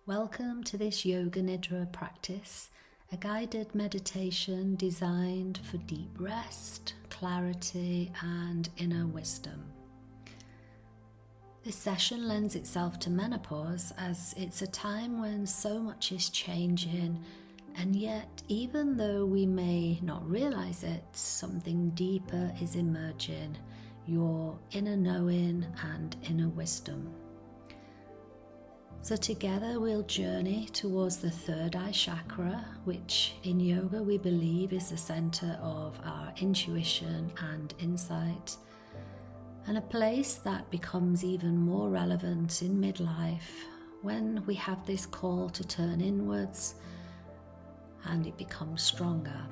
Welcome to this Yoga Nidra practice, a guided meditation designed for deep rest, clarity and inner wisdom. This session lends itself to menopause as it's a time when so much is changing, and yet even though we may not realize it, something deeper is emerging, your inner knowing and inner wisdom. So together we'll journey towards the third eye chakra, which in yoga we believe is the center of our intuition and insight, and a place that becomes even more relevant in midlife when we have this call to turn inwards and it becomes stronger.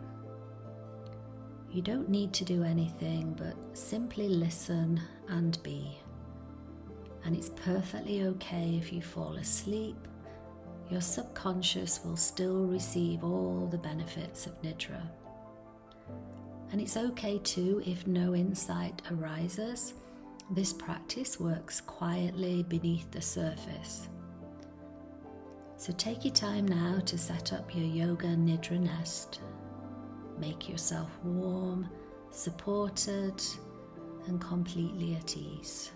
You don't need to do anything but simply listen and be. And it's perfectly okay if you fall asleep. Your subconscious will still receive all the benefits of Nidra. And it's okay too if no insight arises. This practice works quietly beneath the surface. So take your time now to set up your Yoga Nidra nest. Make yourself warm, supported, and completely at ease.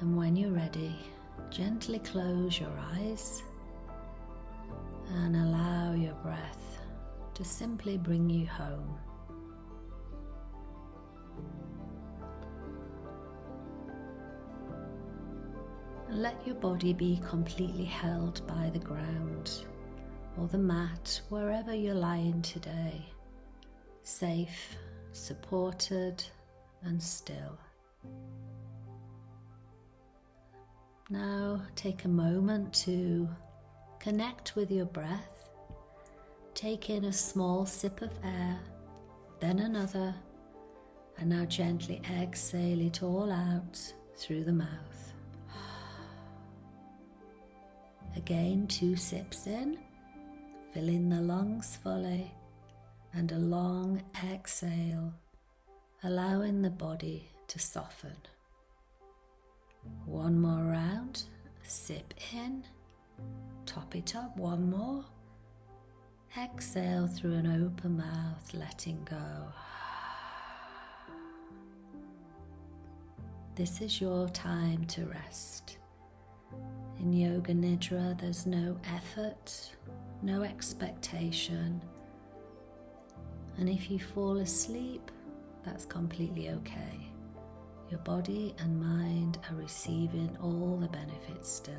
And when you're ready, gently close your eyes and allow your breath to simply bring you home. And let your body be completely held by the ground or the mat, wherever you're lying today, safe, supported, and still. Now take a moment to connect with your breath. Take in a small sip of air, then another, and now gently exhale it all out through the mouth. Again, 2 sips in, filling the lungs fully, and a long exhale, allowing the body to soften. One more round, sip in, top it up, one more, exhale through an open mouth, letting go. This is your time to rest. In Yoga Nidra, there's no effort, no expectation, and if you fall asleep, that's completely okay. Your body and mind are receiving all the benefits still.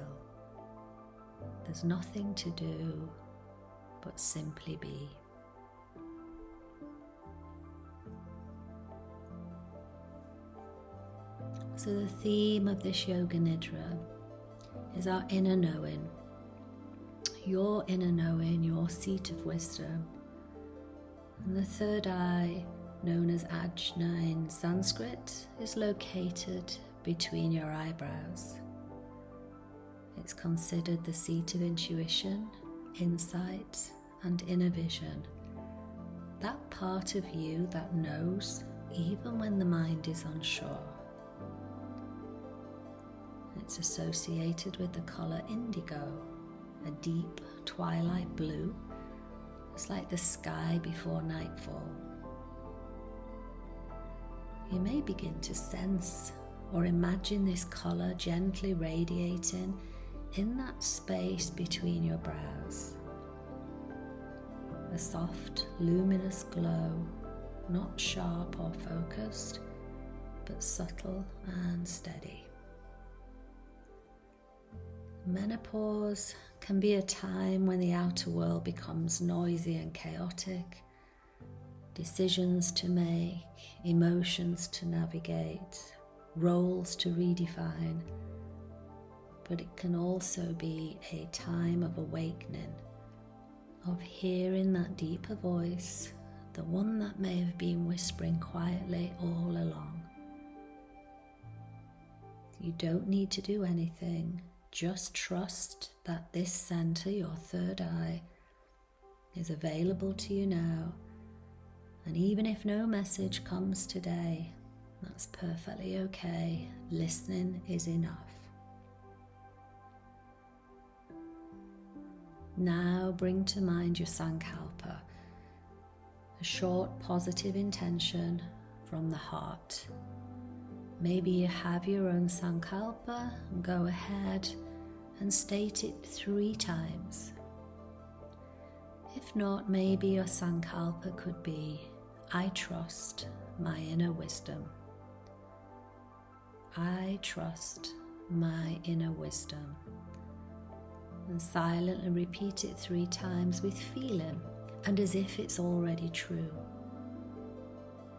There's nothing to do but simply be. So the theme of this Yoga Nidra is our inner knowing. Your inner knowing, your seat of wisdom. And the third eye, known as Ajna in Sanskrit, is located between your eyebrows. It's considered the seat of intuition, insight, and inner vision. That part of you that knows even when the mind is unsure. It's associated with the color indigo, a deep twilight blue. It's like the sky before nightfall. You may begin to sense or imagine this color gently radiating in that space between your brows. A soft, luminous glow, not sharp or focused, but subtle and steady. Menopause can be a time when the outer world becomes noisy and chaotic. Decisions to make, emotions to navigate, roles to redefine. But it can also be a time of awakening, of hearing that deeper voice, the one that may have been whispering quietly all along. You don't need to do anything, just trust that this center, your third eye, is available to you now. And even if no message comes today, that's perfectly okay. Listening is enough. Now bring to mind your Sankalpa, a short positive intention from the heart. Maybe you have your own Sankalpa, and go ahead and state it 3 times. If not, maybe your Sankalpa could be, I trust my inner wisdom. I trust my inner wisdom. And silently repeat it 3 times with feeling and as if it's already true.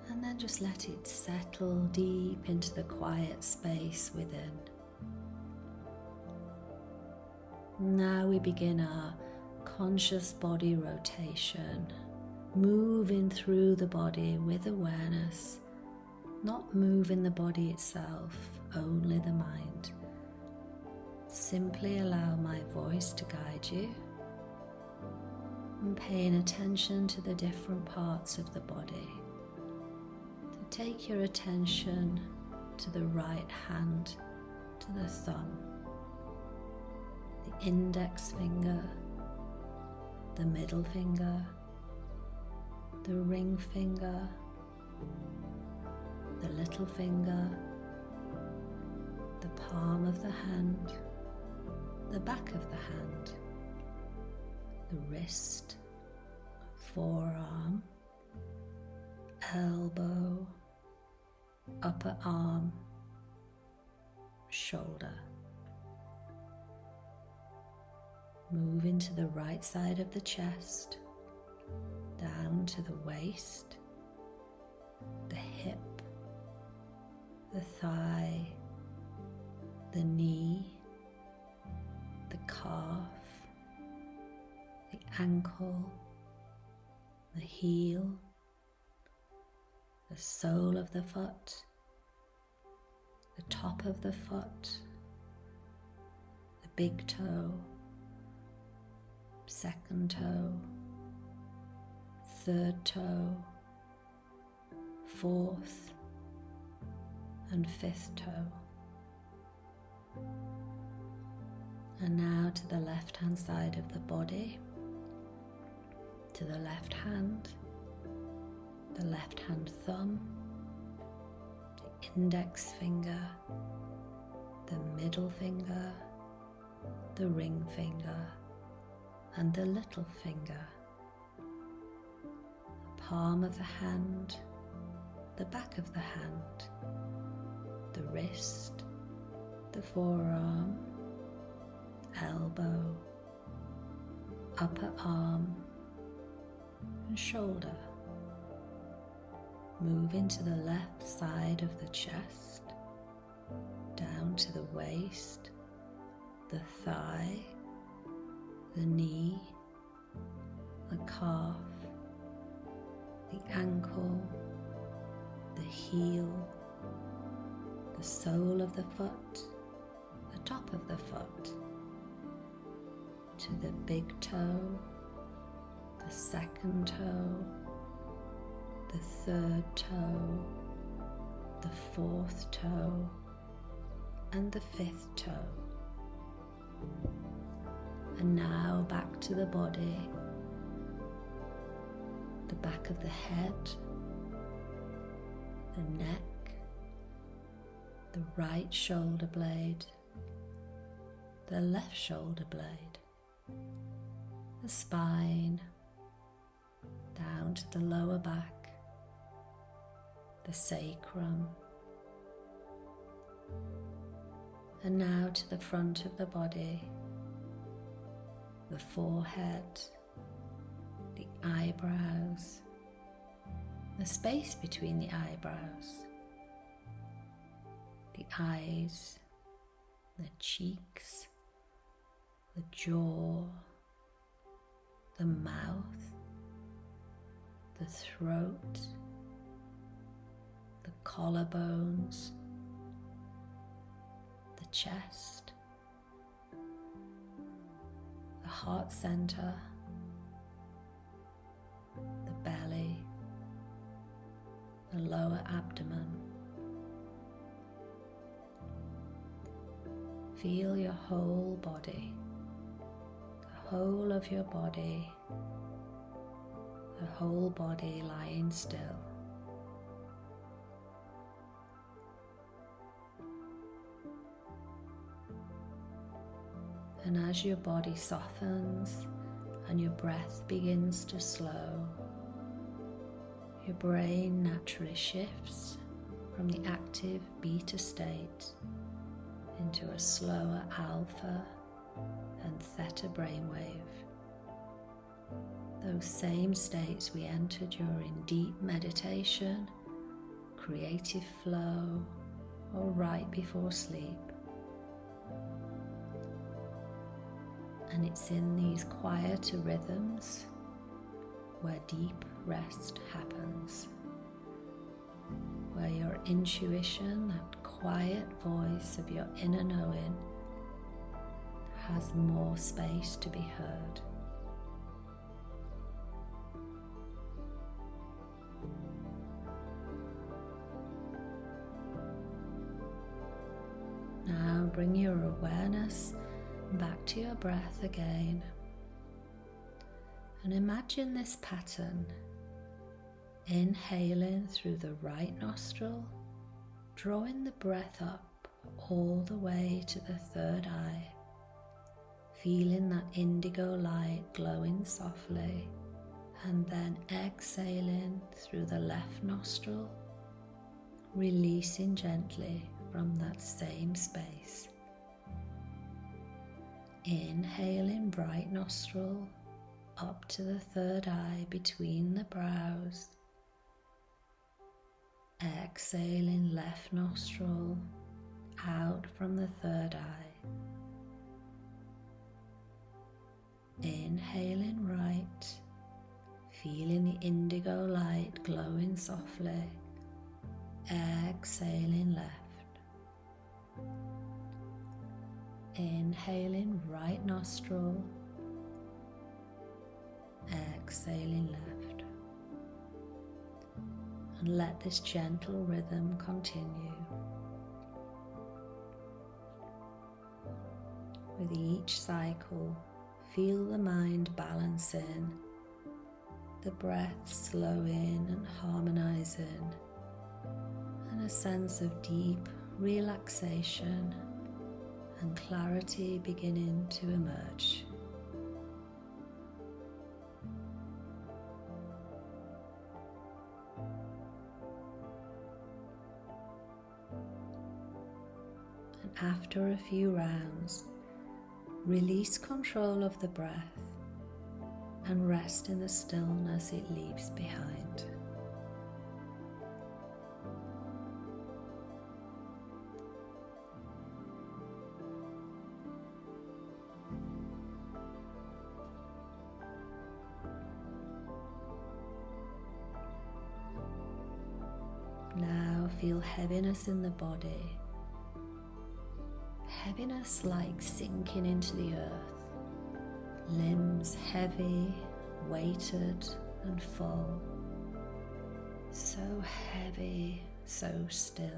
And then just let it settle deep into the quiet space within. Now we begin our conscious body rotation, moving through the body with awareness, not moving the body itself, only the mind. Simply allow my voice to guide you and paying attention to the different parts of the body. To take your attention to the right hand, to the thumb, the index finger, the middle finger, the ring finger, the little finger, the palm of the hand, the back of the hand, the wrist, forearm, elbow, upper arm, shoulder. Move into the right side of the chest, down to the waist, the hip, the thigh, the knee, the calf, the ankle, the heel, the sole of the foot, the top of the foot, the big toe, second toe, third toe, fourth and fifth toe. And now to the left hand side of the body, to the left hand thumb, the index finger, the middle finger, the ring finger, and the little finger, the palm of the hand, the back of the hand, the wrist, the forearm, elbow, upper arm, and shoulder. Move into the left side of the chest, down to the waist, the thigh, the knee, the calf, the ankle, the heel, the sole of the foot, the top of the foot, to the big toe, the second toe, the third toe, the fourth toe, and the fifth toe. And now back to the body, the back of the head, the neck, the right shoulder blade, the left shoulder blade, the spine, down to the lower back, the sacrum, and now to the front of the body, the forehead, the eyebrows, the space between the eyebrows, the eyes, the cheeks, the jaw, the mouth, the throat, the collarbones, the chest, the heart center, the belly, the lower abdomen. Feel your whole body, the whole of your body, the whole body lying still. And as your body softens and your breath begins to slow, your brain naturally shifts from the active beta state into a slower alpha and theta brainwave. Those same states we enter during deep meditation, creative flow, or right before sleep. And it's in these quieter rhythms where deep rest happens, where your intuition, that quiet voice of your inner knowing, has more space to be heard. Now bring your awareness back to your breath again, and imagine this pattern: inhaling through the right nostril, drawing the breath up all the way to the third eye, feeling that indigo light glowing softly, and then exhaling through the left nostril, releasing gently from that same space. Inhaling right nostril up to the third eye between the brows. Exhaling left nostril out from the third eye. Inhaling right, feeling the indigo light glowing softly. Exhaling left. Inhaling right nostril, exhaling left. And let this gentle rhythm continue. With each cycle, feel the mind balancing, the breath slowing and harmonizing, and a sense of deep relaxation and clarity beginning to emerge. And after a few rounds, release control of the breath and rest in the stillness it leaves behind. Now feel heaviness in the body, heaviness like sinking into the earth, limbs heavy, weighted and full, so heavy, so still.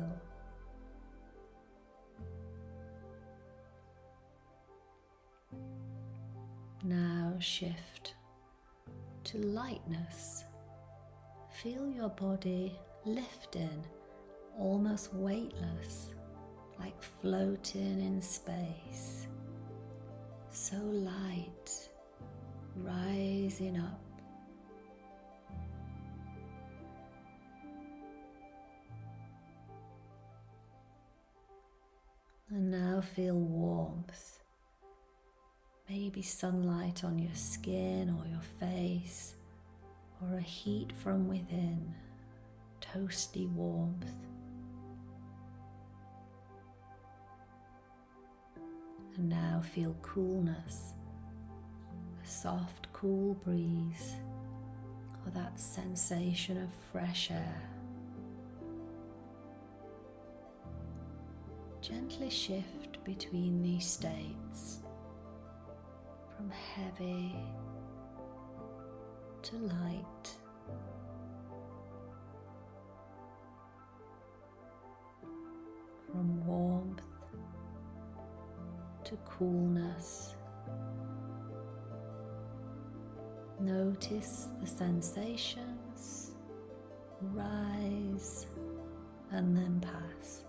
Now shift to lightness. Feel your body lifting, almost weightless, like floating in space. So light, rising up. And now feel warmth, maybe sunlight on your skin or your face, or a heat from within, toasty warmth. And now feel coolness, a soft, cool breeze, or that sensation of fresh air. Gently shift between these states, from heavy to light, from warmth to coolness, Notice the sensations rise and then pass.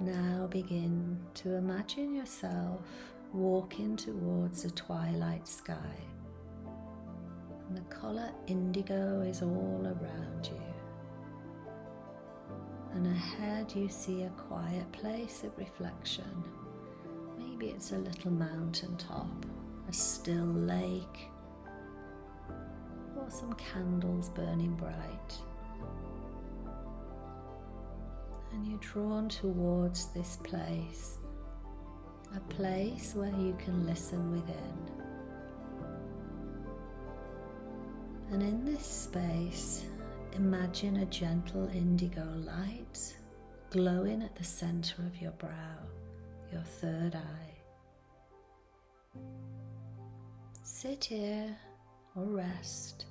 Now begin to imagine yourself walking towards a twilight sky, and the colour indigo is all around you. And ahead you see a quiet place of reflection. Maybe it's a little mountain top, a still lake, or some candles burning bright. And you're drawn towards this place, a place where you can listen within. And in this space, imagine a gentle indigo light glowing at the center of your brow, your third eye. Sit here or rest,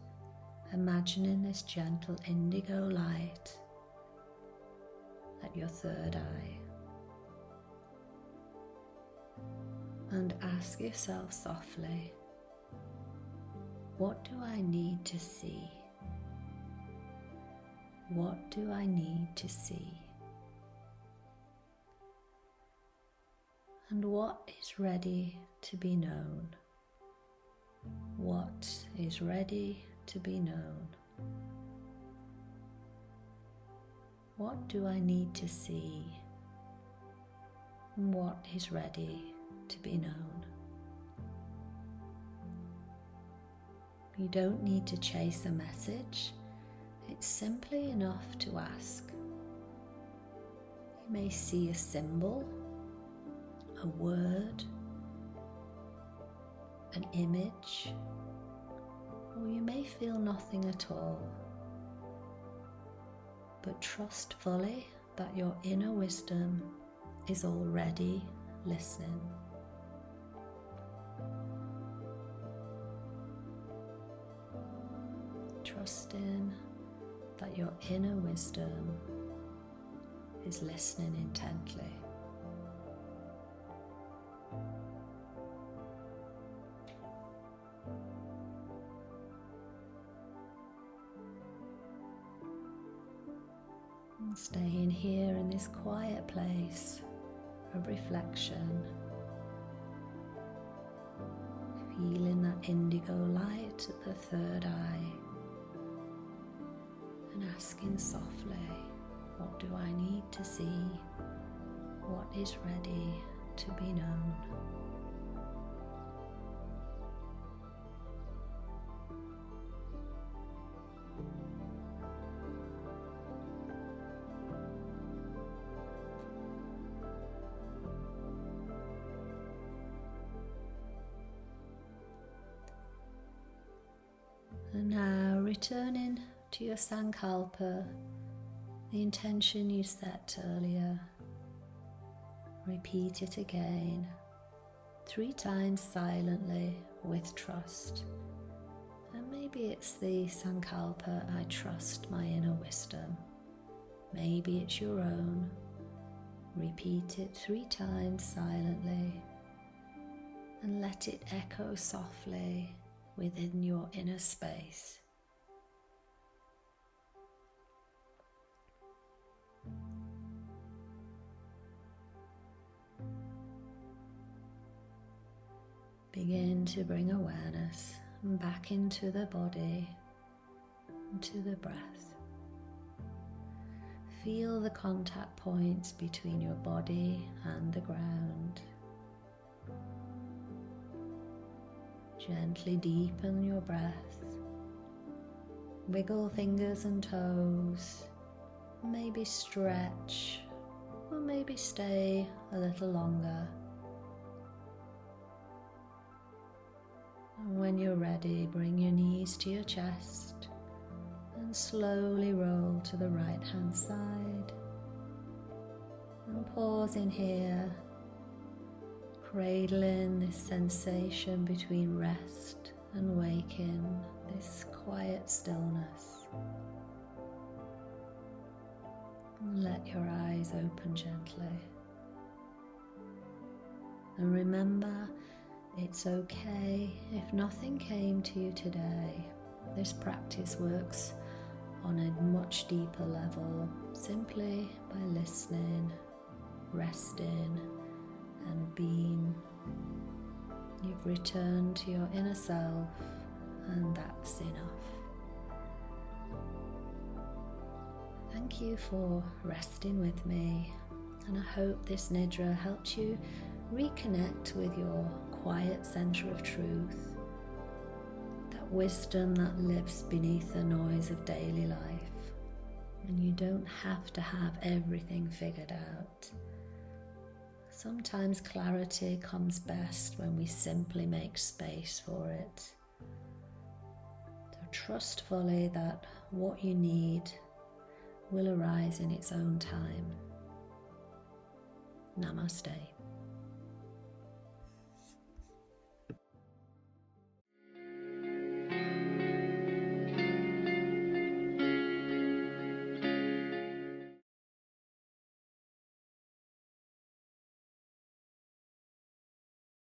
imagining this gentle indigo light at your third eye. And ask yourself softly, what do I need to see? What do I need to see? And what is ready to be known? What is ready to be known? What do I need to see? And what is ready to be known? You don't need to chase a message. It's simply enough to ask. You may see a symbol, a word, an image, or you may feel nothing at all. But trust fully that your inner wisdom is already listening. Trusting that your inner wisdom is listening intently. And staying here in this quiet place of reflection, feeling that indigo light at the third eye, and asking softly, what do I need to see? What is ready to be known? And now returning to your sankalpa, the intention you set earlier. Repeat it again, 3 times silently with trust. And maybe it's the sankalpa, I trust my inner wisdom. Maybe it's your own. Repeat it 3 times silently and let it echo softly within your inner space. Begin to bring awareness back into the body, into the breath. Feel the contact points between your body and the ground. Gently deepen your breath. Wiggle fingers and toes. Maybe stretch, or maybe stay a little longer. And when you're ready, bring your knees to your chest and slowly roll to the right hand side. And pause in here, cradling this sensation between rest and waking, this quiet stillness. And let your eyes open gently. And remember, it's okay if nothing came to you today. This practice works on a much deeper level, simply by listening, resting, and being. You've returned to your inner self, and that's enough. Thank you for resting with me, and I hope this Nidra helped you reconnect with your quiet center of truth, that wisdom that lives beneath the noise of daily life. And you don't have to have everything figured out. Sometimes clarity comes best when we simply make space for it. So trust fully that what you need will arise in its own time. Namaste.